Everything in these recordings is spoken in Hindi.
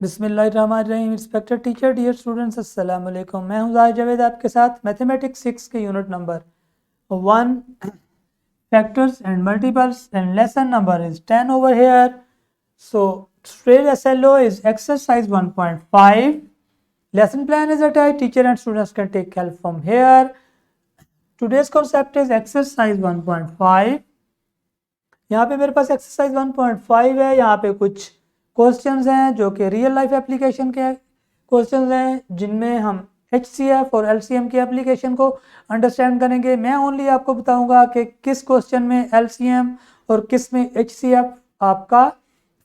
बिस्मिल्लाहिर्रहमानिर्रहीम। रिस्पेक्टेड टीचर, डियर स्टूडेंट्स, अस्सलाम वालेकुम। मैं हूं ज़ाहिर जावेद आपके साथ मैथमेटिक्स 6 के unit number 1 factors and multiples and lesson number is 10 over here. So today's SLO is exercise 1.5. Lesson plan is attached. Teacher and students can take help from here. Today's concept is exercise 1.5. यहाँ पे मेरे पास एक्सरसाइज 1.5 है। यहाँ पे कुछ क्वेश्चंस हैं जो कि रियल लाइफ एप्लीकेशन के क्वेश्चंस हैं, जिनमें हम HCF और LCM की एप्लीकेशन को अंडरस्टैंड करेंगे। मैं ओनली आपको बताऊंगा कि किस क्वेश्चन में LCM और किस में HCF आपका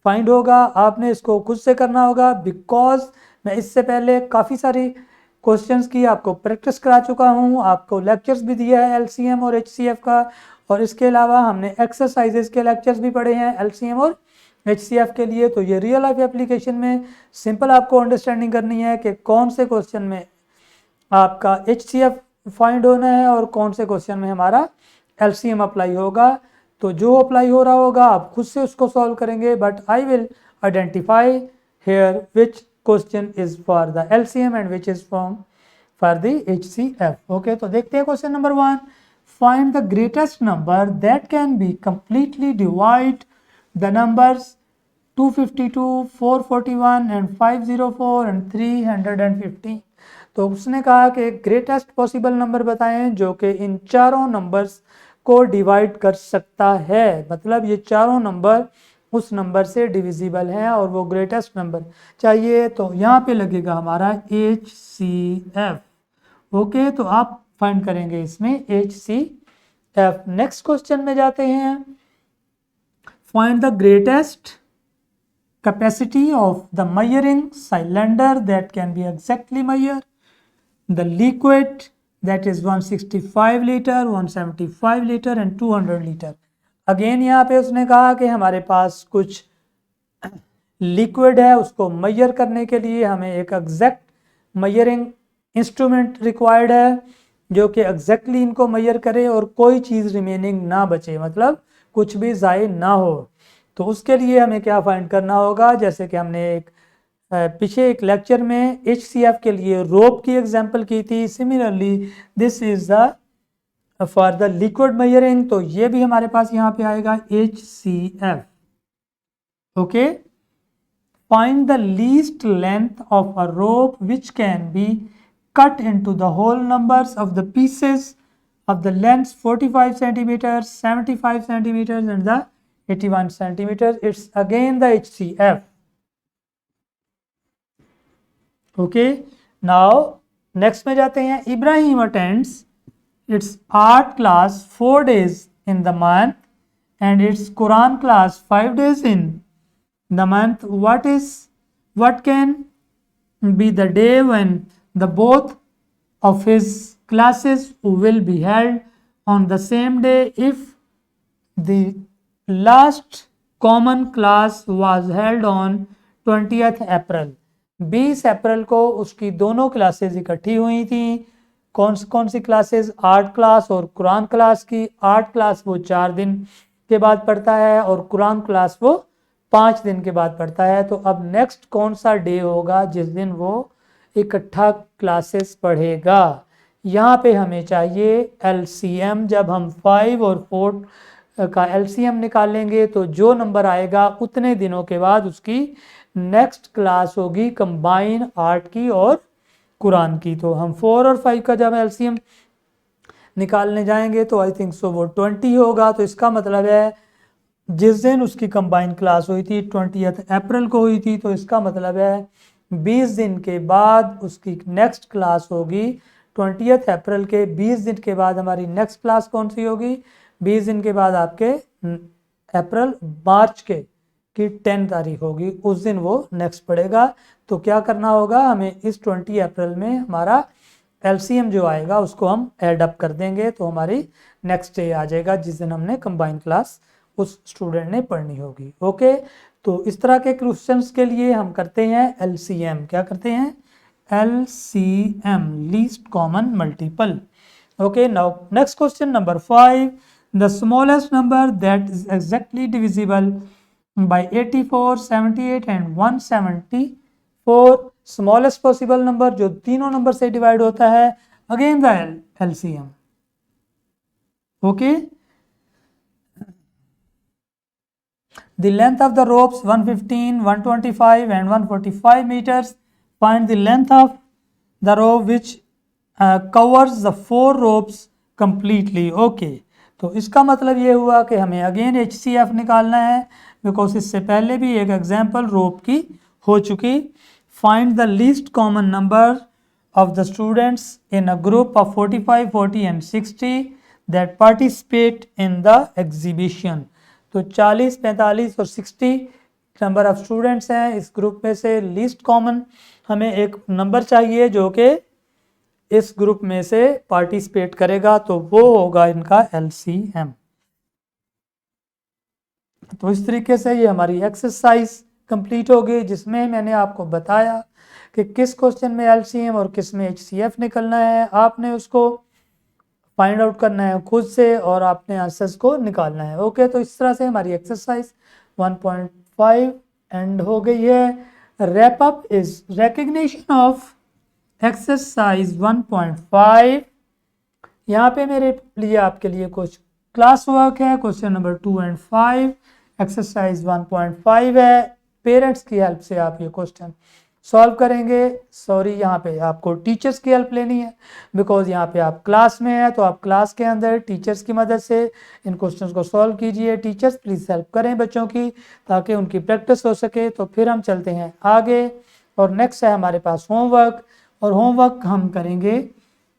फाइंड होगा। आपने इसको खुद से करना होगा, बिकॉज मैं इससे पहले काफ़ी सारी क्वेश्चंस की आपको प्रैक्टिस करा चुका हूँ, आपको लेक्चर्स भी दिया है LCM और HCF का, और इसके अलावा हमने एक्सरसाइजेस के लेक्चर्स भी पढ़े हैं LCM और HCF के लिए। तो ये रियल लाइफ एप्लीकेशन में सिंपल आपको अंडरस्टैंडिंग करनी है कि कौन से क्वेश्चन में आपका HCF फाइंड होना है और कौन से क्वेश्चन में हमारा LCM अप्लाई होगा। तो जो अप्लाई हो रहा होगा आप खुद से उसको सॉल्व करेंगे, but I will identify here which question is for the LCM and which is for the HCF। Okay, तो देखते हैं question number 1। Find the greatest number that can be completely divide the numbers 252, 441 and 504 and 350। तो उसने कहा कि ग्रेटेस्ट पॉसिबल नंबर बताएं जो कि इन चारों नंबर्स को डिवाइड कर सकता है। मतलब ये चारों नंबर उस नंबर से डिविजिबल हैं और वो ग्रेटेस्ट नंबर चाहिए। तो यहाँ पे लगेगा हमारा HCF। ओके, तो आप फाइंड करेंगे इसमें HCF। नेक्स्ट क्वेश्चन में जाते हैं। Find the greatest capacity of the measuring cylinder that can be exactly measure the liquid that is 165 liter, 175 liter and 200 liter। Again यहाँ पे उसने कहा कि हमारे पास कुछ लिक्विड है, उसको मेजर करने के लिए हमें एक एग्जैक्ट मेजरिंग इंस्ट्रूमेंट रिक्वायर्ड है जो कि एग्जैक्टली इनको मेजर करे और कोई चीज़ रिमेनिंग ना बचे, मतलब कुछ भी ज़ाय ना हो। तो उसके लिए हमें क्या फाइंड करना होगा, जैसे कि हमने पीछे एक लेक्चर में HCF के लिए रोप की एग्जांपल की थी। Similarly this is the for the liquid measuring, तो ये भी हमारे पास यहाँ पे आएगा HCF। Okay, find the least length of a rope which can be cut into the whole numbers of the pieces of the lengths 45 centimeters, 75 centimeters and the 81 centimeters. It's again the HCF. Okay, now next में जाते हैं। Ibrahim attends its art class 4 days in the month and its Quran class 5 days in the month. What can be the day when the both of his classes will be held on the same day if the last common class was held on 20th April। 20 अप्रैल को उसकी दोनों क्लासेस इकट्ठी हुई थी। कौन सी क्लासेस? आर्ट क्लास और कुरान क्लास की। आर्ट क्लास वो 4 दिन के बाद पढ़ता है और कुरान क्लास वो 5 दिन के बाद पढ़ता है। तो अब नेक्स्ट कौन सा डे होगा जिस दिन वो इकट्ठा क्लासेस पढ़ेगा? यहाँ पे हमें चाहिए LCM। जब हम 5 और 4 का LCM निकालेंगे तो जो नंबर आएगा उतने दिनों के बाद उसकी नेक्स्ट क्लास होगी कंबाइन आर्ट की और कुरान की। तो हम 4 और 5 का जब LCM निकालने जाएंगे तो आई थिंक सो वो 20 होगा। तो इसका मतलब है जिस दिन उसकी कंबाइन क्लास हुई थी 20 अप्रैल को हुई थी, तो इसका मतलब है 20 दिन के बाद उसकी नेक्स्ट क्लास होगी। 20 अप्रैल के 20 दिन के बाद हमारी नेक्स्ट क्लास कौन सी होगी? 20 दिन के बाद आपके मार्च की 10 तारीख होगी, उस दिन वो नेक्स्ट पढ़ेगा। तो क्या करना होगा, हमें इस 20 अप्रैल में हमारा LCM जो आएगा उसको हम ऐड अप कर देंगे, तो हमारी नेक्स्ट डे आ जाएगा जिस दिन हमने कंबाइन क्लास उस स्टूडेंट ने पढ़नी होगी। ओके, तो इस तरह के क्वेश्चंस के लिए हम करते हैं LCM। क्या करते हैं? LCM, least common multiple. Okay, now next question number 5। The smallest number that is exactly divisible by 84, 78 and 170 4 smallest possible number जो तीनों नंबर से डिवाइड होता है, again the LCM. Okay. The length of the ropes 115, 125 and 145 meters. Find the length of the rope which covers the 4 ropes completely. Okay. तो इसका मतलब ये हुआ कि हमें अगेन HCF निकालना है, बिकॉज इससे पहले भी एक एग्जाम्पल रोप की हो चुकी. Find the least common number of the students in a group of 45, 40 and 60 that participate in the exhibition. तो 40, 45 और 60 नंबर ऑफ स्टूडेंट्स हैं. इस ग्रुप में से लीस्ट कॉमन हमें एक नंबर चाहिए जो कि इस ग्रुप में से पार्टिसिपेट करेगा, तो वो होगा इनका LCM. तो इस तरीके से ये हमारी एक्सरसाइज कंप्लीट हो गई, जिसमें मैंने आपको बताया कि किस क्वेश्चन में LCM और किस में HCF निकलना है. आपने उसको फाइंड आउट करना है खुद से और आपने आंसर्स को निकालना है. ओके, तो इस तरह से हमारी एक्सरसाइज 1.5 एंड हो गई है. Wrap up is recognition of exercise 1.5. यहाँ पे मेरे लिए आपके लिए कुछ क्लास वर्क है. क्वेश्चन नंबर 2 एंड 5 एक्सरसाइज 1.5 है. पेरेंट्स की हेल्प से आप ये क्वेश्चन सॉल्व करेंगे. सॉरी, यहाँ पे आपको टीचर्स की हेल्प लेनी है, बिकॉज यहाँ पे आप क्लास में हैं, तो आप क्लास के अंदर टीचर्स की मदद से इन क्वेश्चंस को सॉल्व कीजिए. टीचर्स प्लीज़ हेल्प करें बच्चों की, ताकि उनकी प्रैक्टिस हो सके. तो फिर हम चलते हैं आगे, और नेक्स्ट है हमारे पास होमवर्क, और होमवर्क हम करेंगे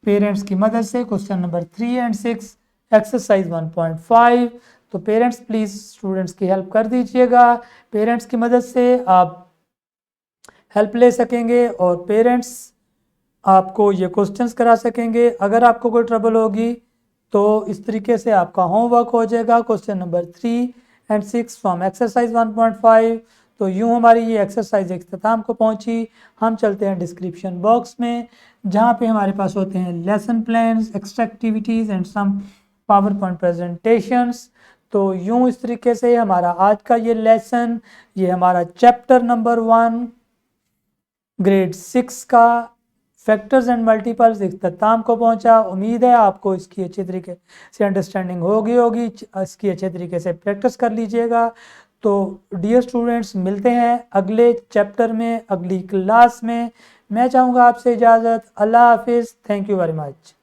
पेरेंट्स की मदद से. Question number 3 and 6 exercise 1.5. तो पेरेंट्स प्लीज़ स्टूडेंट्स की हेल्प कर दीजिएगा. पेरेंट्स की मदद से आप हेल्प ले सकेंगे और पेरेंट्स आपको ये क्वेश्चंस करा सकेंगे. अगर आपको कोई ट्रबल होगी तो इस तरीके से आपका होमवर्क हो जाएगा. Question number 3 and 6 from exercise 1.5. तो यूँ हमारी ये एक्सरसाइज इख्तिताम को पहुंची. हम चलते हैं डिस्क्रिप्शन बॉक्स में, जहाँ पे हमारे पास होते हैं lesson plans, extra activities and some power point presentations. तो यूँ इस तरीके से हमारा आज का ये लेसन, ये हमारा चैप्टर नंबर 1 ग्रेड 6 का फैक्टर्स एंड मल्टीपल्स इख्तिताम को पहुंचा. उम्मीद है आपको इसकी अच्छी तरीके से अंडरस्टैंडिंग होगी. इसकी अच्छे तरीके से प्रैक्टिस कर लीजिएगा. तो डियर स्टूडेंट्स, मिलते हैं अगले चैप्टर में, अगली क्लास में. मैं चाहूँगा आपसे इजाज़त. अल्लाह हाफिज़. Thank you very much.